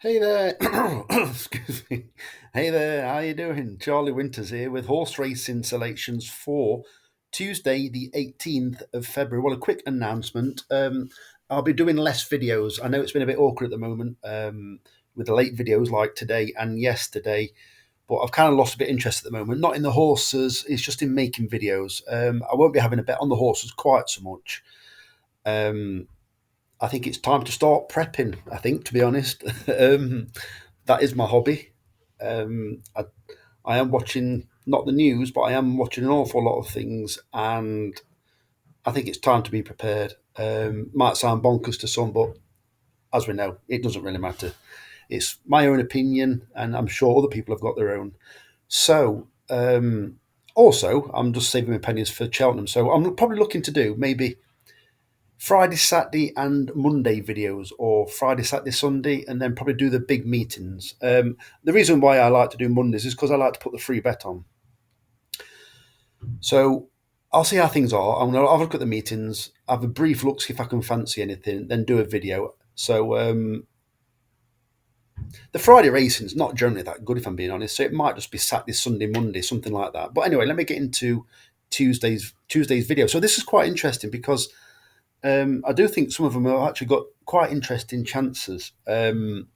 Hey there, excuse me. Hey there, how you doing? Charlie Winters here with horse racing selections for Tuesday, the 18th of February. Well, a quick announcement. I'll be doing less videos. I know it's been a bit awkward at the moment with the late videos like today and yesterday, but I've kind of lost a bit of interest at the moment. Not in the horses, it's just in making videos. I won't be having a bet on the horses quite so much. Um, I think it's time to start prepping. I think, to be honest, that is my hobby. I am watching not the news, but I am watching an awful lot of things, and I think it's time to be prepared. Might sound bonkers to some, but as we know, it doesn't really matter. It's my own opinion, and I'm sure other people have got their own. So, also, I'm just saving my pennies for Cheltenham. So, I'm probably looking to do maybe Friday, Saturday, and Monday videos, or Friday, Saturday, Sunday, and then probably do the big meetings. The reason why I like to do Mondays is because I like to put the free bet on. So I'll see how things are. I'm going to have a look at the meetings, have a brief look, see if I can fancy anything, then do a video. So the Friday racing's not generally that good, if I'm being honest. So it might just be Saturday, Sunday, Monday, something like that. But anyway, let me get into Tuesday's video. So this is quite interesting because I do think some of them have actually got quite interesting chances. Some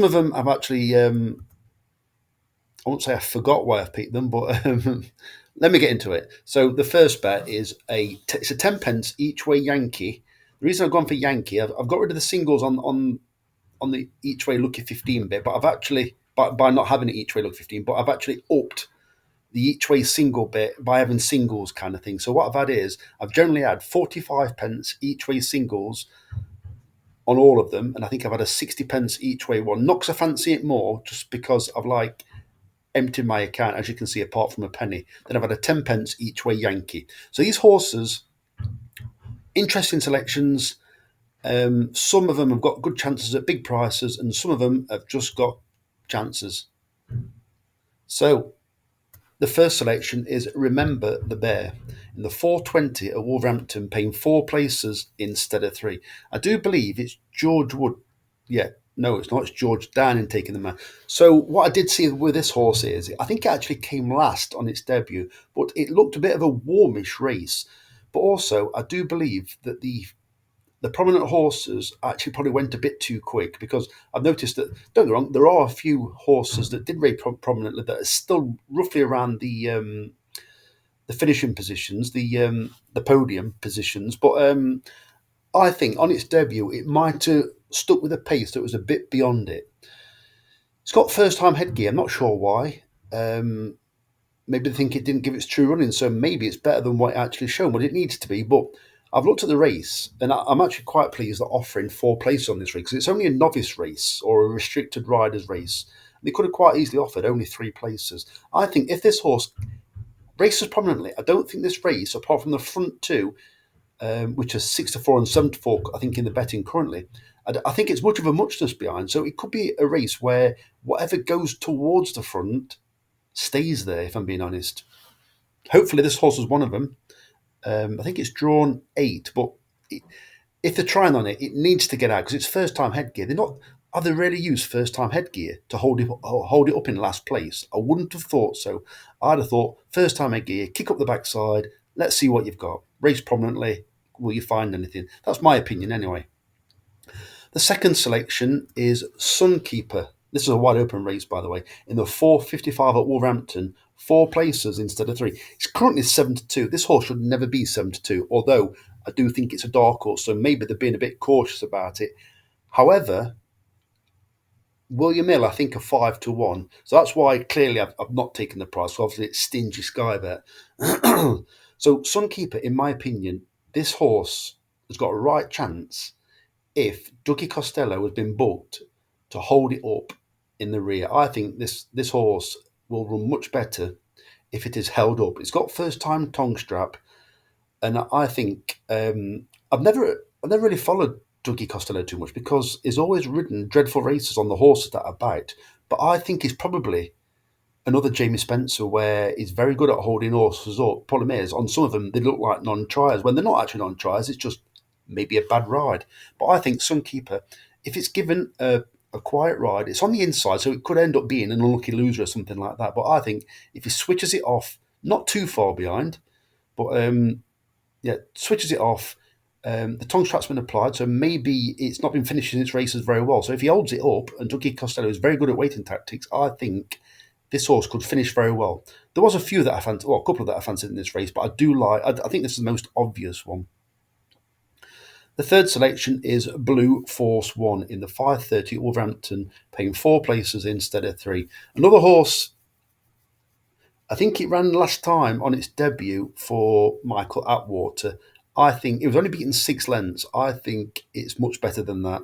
of them have actually, I won't say I forgot why I've picked them, but let me get into it. So the first bet is it's a 10 pence each way Yankee. The reason I've gone for Yankee, I've got rid of the singles on the each way lucky 15 bit, but I've actually, by not having it each way lucky 15, but I've actually upped the each way single bit by having singles kind of thing. So what I've had is I've generally had 45 pence each way singles on all of them, and I think I've had a 60 pence each way one. Not because I fancy it more, just because I've emptied my account, as you can see, apart from a penny. Then I've had a 10 pence each way Yankee. So these horses, interesting selections. Some of them have got good chances at big prices, and some of them have just got chances. So the first selection is Remember the Bear in the 420 at Wolverhampton, paying four places instead of three. I do believe it's George Wood. Yeah, no, it's not. It's George Downing taking the man. So what I did see with this horse is I think it actually came last on its debut, but it looked a bit of a warmish race. But also, I do believe that the prominent horses actually probably went a bit too quick, because I've noticed that, don't get me wrong, there are a few horses that did race prominently that are still roughly around the finishing positions, the podium positions. But I think on its debut it might have stuck with a pace that was a bit beyond it. It's got first time headgear. I'm not sure why. Maybe they think it didn't give its true running, so maybe it's better than what it actually shown, what it needs to be. But I've looked at the race, and I'm actually quite pleased that offering four places on this race, because it's only a novice race or a restricted riders race. They could have quite easily offered only three places. I think if this horse races prominently, I don't think this race, apart from the front two, which are 6 to 4 and 7 to 4, I think in the betting currently, I think it's much of a muchness behind. So it could be a race where whatever goes towards the front stays there, if I'm being honest. Hopefully, this horse is one of them. I think it's drawn 8, but if they're trying on it, it needs to get out because it's first time headgear. They're not. Have they really used first time headgear to hold it up in last place? I wouldn't have thought so. I'd have thought first time headgear, kick up the backside. Let's see what you've got. Race prominently. Will you find anything? That's my opinion anyway. The second selection is Sunkeeper. This is a wide open race, by the way. In the 4:55 at Wolverhampton, four places instead of three. It's currently 7 to 2. This horse should never be 7 to 2, although I do think it's a dark horse, so maybe they're being a bit cautious about it. However, William Hill, I think, are 5 to 1. So that's why clearly I've not taken the price. So obviously, it's stingy Sky Bet. So, Sunkeeper, in my opinion, this horse has got a right chance if Dougie Costello has been booked to hold it up in the rear. I think this horse will run much better if it is held up. It's got first time tongue strap, and I think I've never really followed Dougie Costello too much because he's always ridden dreadful races on the horses that I bite. But I think he's probably another Jamie Spencer, where he's very good at holding horses up. Problem is, on some of them, they look like non-triers. When they're not actually non-triers, it's just maybe a bad ride. But I think Sunkeeper, if it's given a a quiet ride. It's on the inside, so it could end up being an unlucky loser or something like that. But I think if he switches it off, not too far behind, but yeah, switches it off. The tongue strap's been applied, so maybe it's not been finishing its races very well. So if he holds it up, and Dougie Costello is very good at waiting tactics, I think this horse could finish very well. There was a few that I fancied, well, a couple that I fancied in this race, but I do like. I think this is the most obvious one. The third selection is Blue Force One in the 5:30 at Wolverhampton, paying four places instead of three. Another horse. I think it ran last time on its debut for Michael Atwater. I think it was only beaten 6 lengths. I think it's much better than that.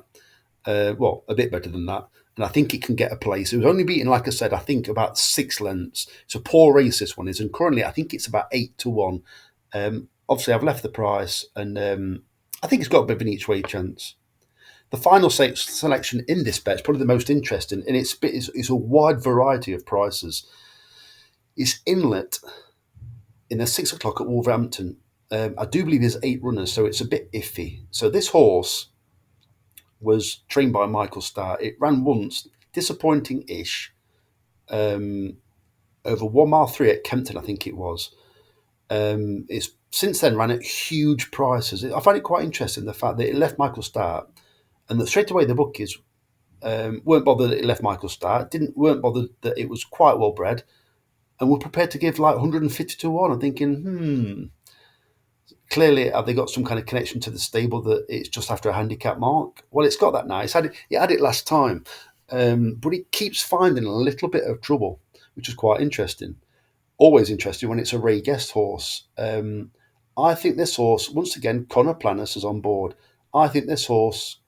Well, a bit better than that. And I think it can get a place. It was only beaten, like I said, I think about 6 lengths. It's a poor race, this one is. And currently, I think it's about 8-1. Obviously, I've left the price, and I think it's got a bit of an each way chance. The final selection in this bet is probably the most interesting, and it's a wide variety of prices. It's Inlet in the 6 o'clock at Wolverhampton. I do believe there's 8 runners, so it's a bit iffy. So this horse was trained by Michael Starr. It ran once, disappointing-ish, over 1 mile 3 at Kempton, I think it was. It's since then ran at huge prices. I find it quite interesting, the fact that it left Michael Starr, and that straight away the bookies weren't bothered that it left Michael Starr, weren't bothered that it was quite well bred, and were prepared to give like 150 to 1. I'm thinking, clearly, have they got some kind of connection to the stable that it's just after a handicap mark? Well, it's got that now. It had it last time, but it keeps finding a little bit of trouble, which is quite interesting. Always interesting when it's a Ray Guest horse. I think this horse, once again, Connor Planas is on board. I think this horse,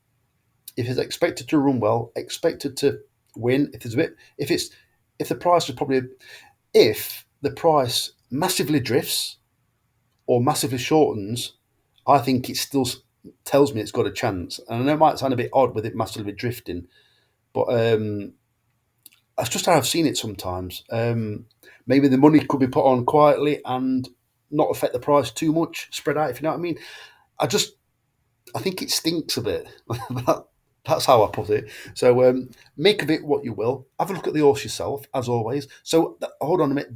if it's expected to run well, expected to win, if the price is probably, if the price massively drifts or massively shortens, I think it still tells me it's got a chance. And I know it might sound a bit odd with it massively drifting, but that's just how I've seen it sometimes. Maybe the money could be put on quietly and not affect the price too much, spread out, if you know what I mean. I think it stinks a bit. That's how I put it. So make of it what you will. Have a look at the horse yourself, as always. So hold on a minute.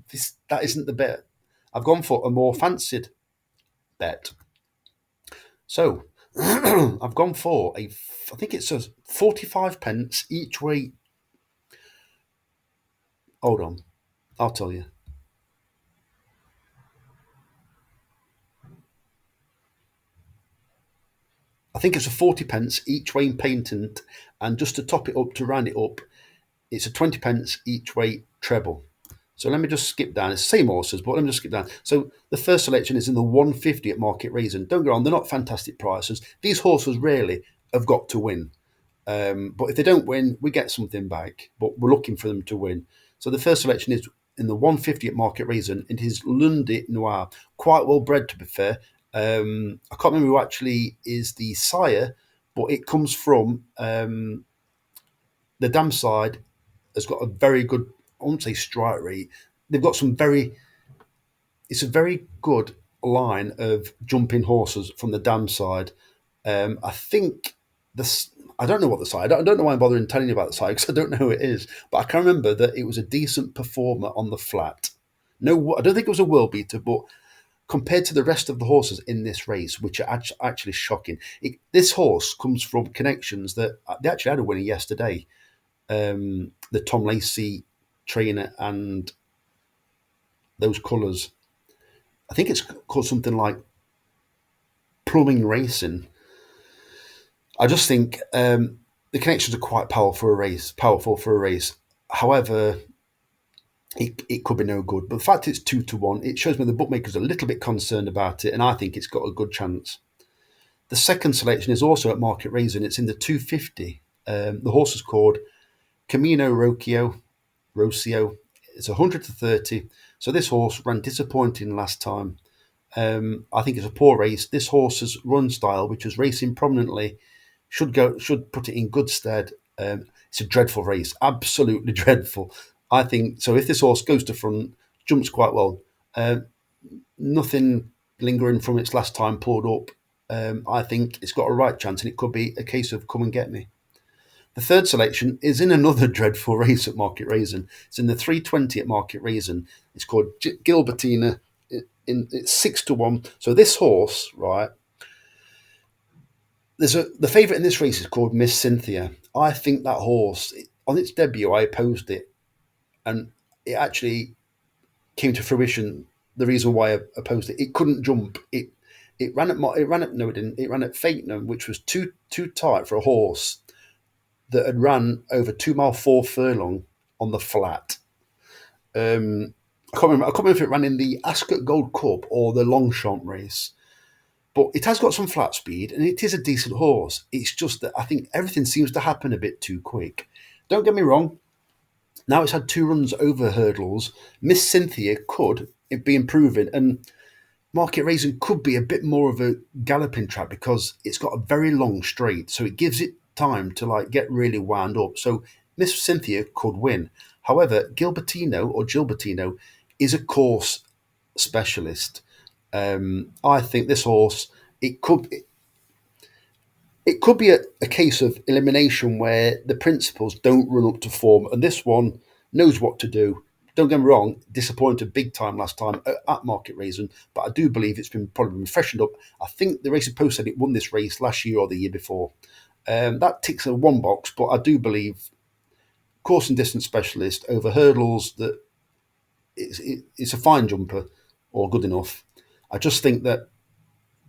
That isn't the bet. I've gone for a more fancied bet. So I've gone for I think it says 45 pence each way. Hold on, I'll tell you. I think it's a 40 pence each way patent, and just to top it up, to round it up, it's a 20 pence each way treble. So let me just skip down. It's the same horses, but let me just skip down. So the first selection is in the 150 at Market Rasen. Don't get on, they're not fantastic prices. These horses really have got to win. But if they don't win, we get something back. But we're looking for them to win. So the first selection is in the 150 at Market Rasen. It is Lundy Noir. Quite well bred, to be fair. I can't remember who actually is the sire, but it comes from the dam side. Has got a very good, I won't say strike rate. They've got it's a very good line of jumping horses from the dam side. I think this. I don't know what the side. I don't know why I'm bothering telling you about the side because I don't know who it is. But I can remember that it was a decent performer on the flat. No, I don't think it was a world beater, but compared to the rest of the horses in this race, which are actually shocking, this horse comes from connections that they actually had a winner yesterday. The Tom Lacey trainer and those colours. I think it's called something like Plumbing Racing. I just think the connections are quite powerful for a race. However, it could be no good. But the fact it's 2-1, it shows me the bookmaker's a little bit concerned about it, and I think it's got a good chance. The second selection is also at Market Rasen. It's in the 250. The horse is called Camino Rocio. It's 100-30. So this horse ran disappointing last time. I think it's a poor race. This horse's run style, which is racing prominently, should put it in good stead. It's a dreadful race, absolutely dreadful. I think so. If this horse goes to front, jumps quite well, nothing lingering from its last time pulled up. I think it's got a right chance, and it could be a case of come and get me. The third selection is in another dreadful race at Market Rasen. It's in the 320 at Market Rasen. It's called Gilbertina. It's 6-1. So this horse, right? The favourite in this race is called Miss Cynthia. I think that horse on its debut, I opposed it, and it actually came to fruition. The reason why I opposed it, it couldn't jump. It ran at no, it didn't. It ran at Fakenham, which was too tight for a horse that had ran over 2 mile 4 furlong on the flat. I can't remember if it ran in the Ascot Gold Cup or the Longchamp race, but it has got some flat speed and it is a decent horse. It's just that I think everything seems to happen a bit too quick. Don't get me wrong. Now it's had 2 runs over hurdles. Miss Cynthia could it be improving, and Market Raisin could be a bit more of a galloping track because it's got a very long straight, so it gives it time to like get really wound up. So Miss Cynthia could win. However, Gilbertino is a course specialist. I think this horse it could it could be a case of elimination where the principals don't run up to form, and this one knows what to do. Don't get me wrong, disappointed big time last time at Market Raisin, but I do believe it's been probably been freshened up. I think the Racing Post said it won this race last year or the year before. That ticks a one box, but I do believe course and distance specialist over hurdles that it's a fine jumper or good enough. I just think that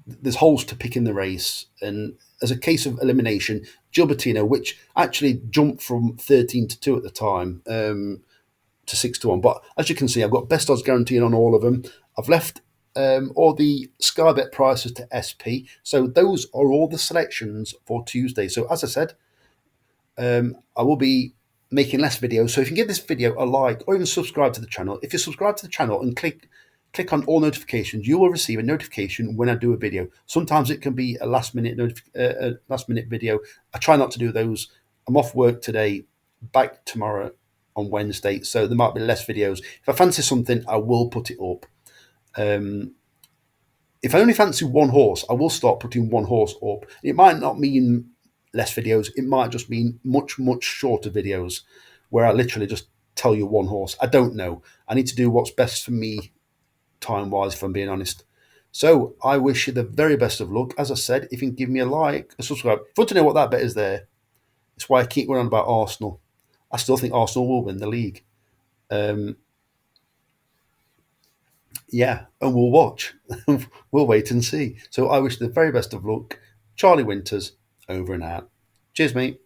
there's holes to pick in the race, and as a case of elimination, Gilbertino, which actually jumped from 13-2 at the time to 6-1, but as you can see, I've got best odds guaranteed on all of them. I've left all the Sky Bet prices to SP, so those are all the selections for Tuesday. So as I said, I will be making less videos. So if you can give this video a like or even subscribe to the channel, if you subscribe to the channel and click on all notifications, you will receive a notification when I do a video. Sometimes it can be a last minute video. I try not to do those. I'm off work today, back tomorrow on Wednesday, so there might be less videos. If I fancy something, I will put it up. If I only fancy one horse, I will start putting one horse up. It might not mean less videos. It might just mean much shorter videos where I literally just tell you one horse. I don't know. I need to do what's best for me time-wise, if I'm being honest. So I wish you the very best of luck. As I said, if you can give me a like, a subscribe. If you want to know what that bet is there, it's why I keep going on about Arsenal. I still think Arsenal will win the league. Yeah, and we'll watch. We'll wait and see. So I wish the very best of luck. Charlie Winters, over and out. Cheers, mate.